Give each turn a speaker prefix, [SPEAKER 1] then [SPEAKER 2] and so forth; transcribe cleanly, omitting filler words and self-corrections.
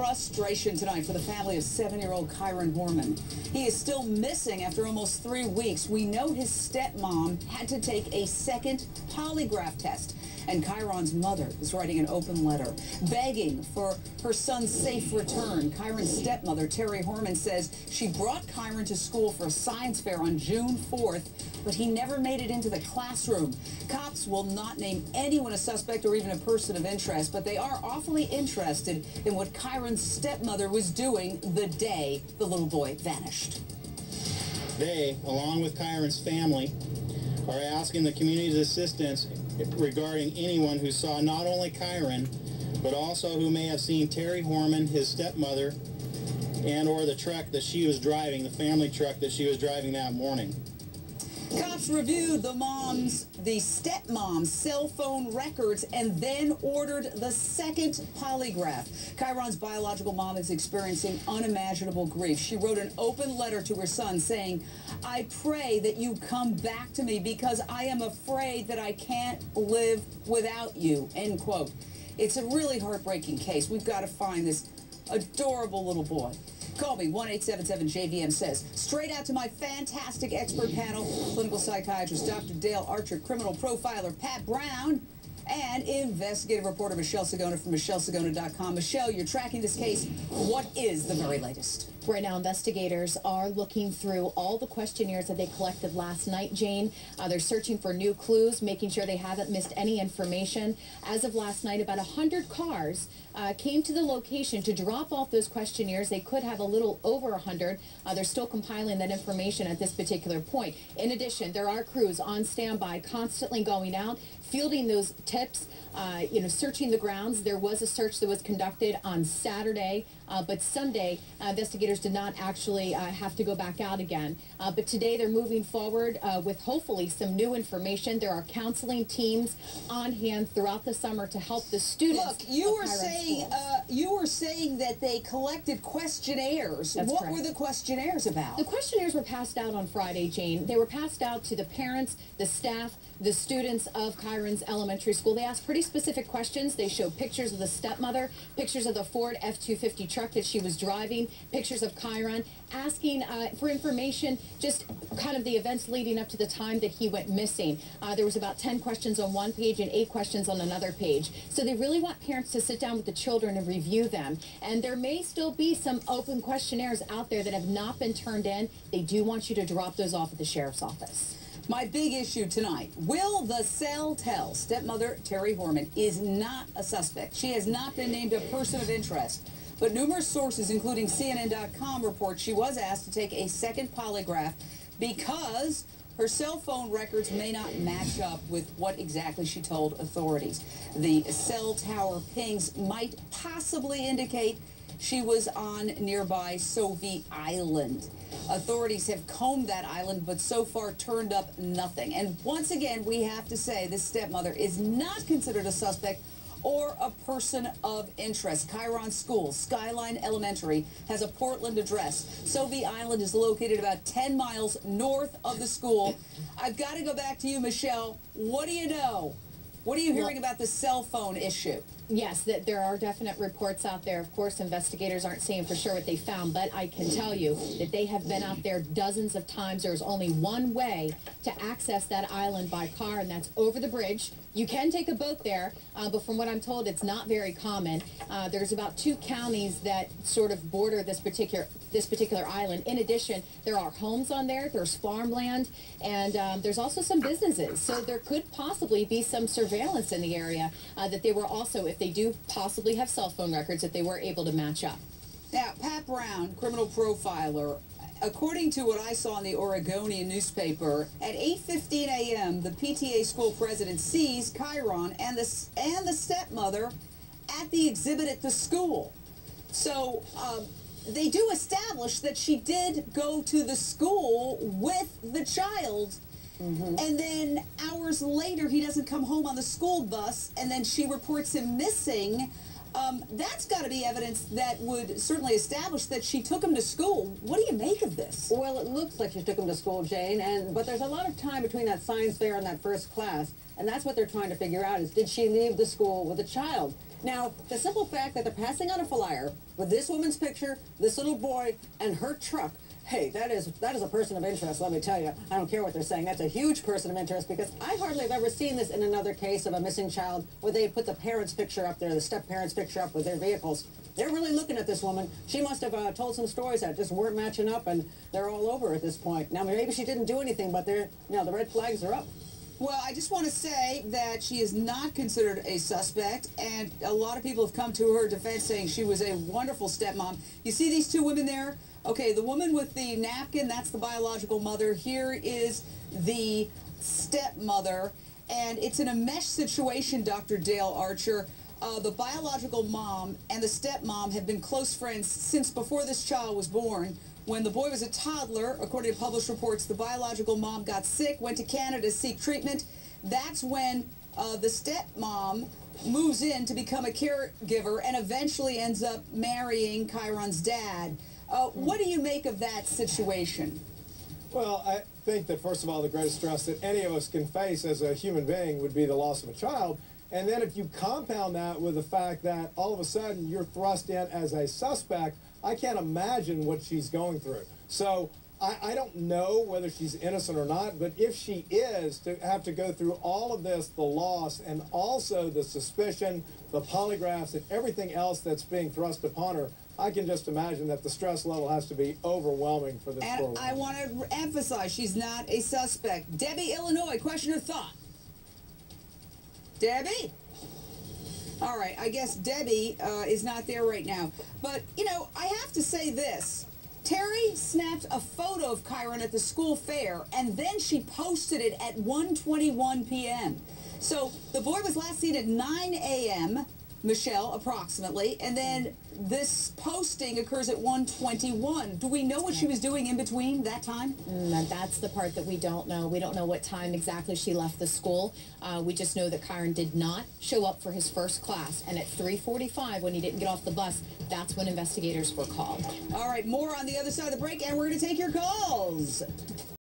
[SPEAKER 1] frustration tonight for the family of 7-year-old Kyron Horman. He is still missing after almost 3 weeks. We know his stepmom had to take a second polygraph test. And Kyron's mother is writing an open letter begging for her son's safe return. Kyron's stepmother, Terry Horman, says she brought Kyron to school for a science fair on June 4th, but he never made it into the classroom. Cops will not name anyone a suspect or even a person of interest, but they are awfully interested in what Kyron's stepmother was doing the day the little boy vanished.
[SPEAKER 2] They, along with Kyron's family, are asking the community's assistance regarding anyone who saw not only Kyron, but also who may have seen Terry Horman, his stepmother, and or the truck that she was driving, the family truck that she was driving that morning.
[SPEAKER 1] Cops reviewed the stepmom's cell phone records and then ordered the second polygraph. Kyron's biological mom is experiencing unimaginable grief. She wrote an open letter to her son saying, "I pray that you come back to me because I am afraid that I can't live without you," end quote. It's a really heartbreaking case. We've got to find this adorable little boy. Call me, 1-877-JVM says. Straight out to my fantastic expert panel, clinical psychiatrist Dr. Dale Archer, criminal profiler Pat Brown, and investigative reporter Michelle Sagona from michellesagona.com. Michelle, you're tracking this case. What is the very latest?
[SPEAKER 3] Right now, investigators are looking through all the questionnaires that they collected last night, Jane. They're searching for new clues, making sure they haven't missed any information. As of last night, about 100 cars came to the location to drop off those questionnaires. They could have a little over 100. They're still compiling that information at this particular point. In addition, there are crews on standby, constantly going out, fielding those tips, searching the grounds. There was a search that was conducted on Saturday, but Sunday, investigators did not actually have to go back out again. But today they're moving forward with hopefully some new information. There are counseling teams on hand throughout the summer to help the students.
[SPEAKER 1] Look, you were saying that they collected questionnaires.
[SPEAKER 3] That's
[SPEAKER 1] what
[SPEAKER 3] correct.
[SPEAKER 1] were the questionnaires about?
[SPEAKER 3] The questionnaires were passed out on Friday, Jane. They were passed out to the parents, the staff, the students of Kyron's elementary school. They asked pretty specific questions. They showed pictures of the stepmother, pictures of the Ford F-250 truck that she was driving, pictures of Kyron, asking for information, just kind of the events leading up to the time that he went missing. There was about 10 questions on one page and 8 questions on another page. So they really want parents to sit down with the children and review them. And there may still be some open questionnaires out there that have not been turned in. They do want you to drop those off at the sheriff's office.
[SPEAKER 1] My big issue tonight, will the cell tell stepmother Terry Horman is not a suspect. She has not been named a person of interest. But numerous sources, including CNN.com, report she was asked to take a second polygraph because her cell phone records may not match up with what exactly she told authorities. The cell tower pings might possibly indicate she was on nearby Sauvie Island. Authorities have combed that island, but so far turned up nothing. And once again, we have to say this stepmother is not considered a suspect or a person of interest. Kyron School, Skyline Elementary, has a Portland address. Sauvie Island is located about 10 miles north of the school. I've got to go back to you, Michelle. What do you know? What are you hearing about the cell phone issue?
[SPEAKER 3] Yes, that there are definite reports out there. Of course, investigators aren't saying for sure what they found, but I can tell you that they have been out there dozens of times. There's only one way to access that island by car, and that's over the bridge. You can take a boat there, but from what I'm told, it's not very common. There's about 2 counties that sort of border this particular island. In addition, there are homes on there, there's farmland, and there's also some businesses. So there could possibly be some surveillance in the area that they were also, if they do possibly have cell phone records, that they were able to match up.
[SPEAKER 1] Now, Pat Brown, criminal profiler, according to what I saw in the Oregonian newspaper, at 8:15 a.m., the PTA school president sees Kyron and the stepmother at the exhibit at the school. So they do establish that she did go to the school with the child. And then hours later, he doesn't come home on the school bus, and then she reports him missing. That's got to be evidence that would certainly establish that she took him to school. What do you make of this?
[SPEAKER 4] Well, it looks like she took him to school, Jane, but there's a lot of time between that science fair and that first class, and that's what they're trying to figure out is, did she leave the school with a child? Now, the simple fact that they're passing out a flyer with this woman's picture, this little boy, and her truck, hey, that is a person of interest, let me tell you. I don't care what they're saying. That's a huge person of interest, because I hardly have ever seen this in another case of a missing child where they put the parents' picture up there, the step-parents' picture up with their vehicles. They're really looking at this woman. She must have told some stories that just weren't matching up, and they're all over at this point. Now, maybe she didn't do anything, but the red flags are up.
[SPEAKER 1] Well, I just want to say that she is not considered a suspect, and a lot of people have come to her defense saying she was a wonderful stepmom. You see these two women there? Okay, the woman with the napkin, that's the biological mother. Here is the stepmother, and it's in a mesh situation, Dr. Dale Archer. The biological mom and the stepmom have been close friends since before this child was born. When the boy was a toddler, according to published reports, the biological mom got sick, went to Canada to seek treatment. That's when the stepmom moves in to become a caregiver and eventually ends up marrying Kyron's dad. What do you make of that situation?
[SPEAKER 5] Well, I think that, first of all, the greatest stress that any of us can face as a human being would be the loss of a child. And then if you compound that with the fact that all of a sudden you're thrust in as a suspect, I can't imagine what she's going through. So I don't know whether she's innocent or not, but if she is, to have to go through all of this, the loss, and also the suspicion, the polygraphs, and everything else that's being thrust upon her, I can just imagine that the stress level has to be overwhelming for this poor woman.
[SPEAKER 1] And I want to emphasize, she's not a suspect. Debbie, Illinois, question or thought? Debbie? All right, I guess Debbie is not there right now. But, you know, I have to say this. Terry snapped a photo of Kyron at the school fair, and then she posted it at 1:21 p.m. So the boy was last seen at 9 a.m., Michelle, approximately, and then this posting occurs at 1:21. Do we know what she was doing in between that time?
[SPEAKER 3] That's the part that we don't know. We don't know what time exactly she left the school. We just know that Kyron did not show up for his first class, and at 3:45, when he didn't get off the bus, that's when investigators were called.
[SPEAKER 1] All right, more on the other side of the break, and we're going to take your calls.